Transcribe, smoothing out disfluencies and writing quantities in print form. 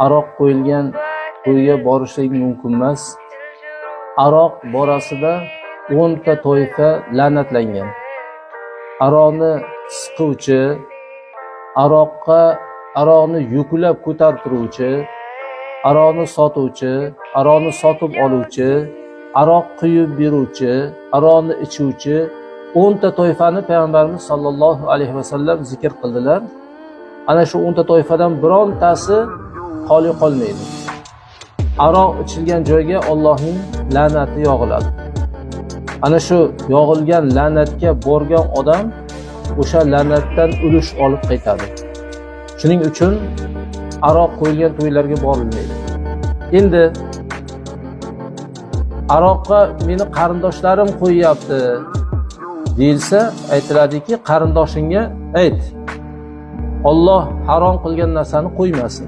aroq qo'yilgan to'yga borishlik mumkin emas. Aroq borasida 10 ta toifa la'natlangan. Aroqni siquvchi, aroqni yuklab ko'tarib turuvchi, aroqni sotuvchi, aroqni sotib oluvchi, aroq quyib beruvchi, aroqni ichuvchi 10 ta toifani payg'ambarimiz sollallohu alayhi vasallam zikr qildilar. Ana shu 10 ta toifadan birontasi xoli qolmaydi. Aroq ichilgan joyga Allohning la'nati yog'iladi. Ana shu yog'ilgan la'natga borgan odam o'sha la'natdan ulush olib qaytadi. Shuning uchun aroq qo'yilgan to'ylarga borilmaydi. Endi aroqqa meni qarindoshlarim qo'yyapti deyilsa, aytiladiki, qarindoshingga ayt, Alloh harom qilgan narsani qo'ymasin.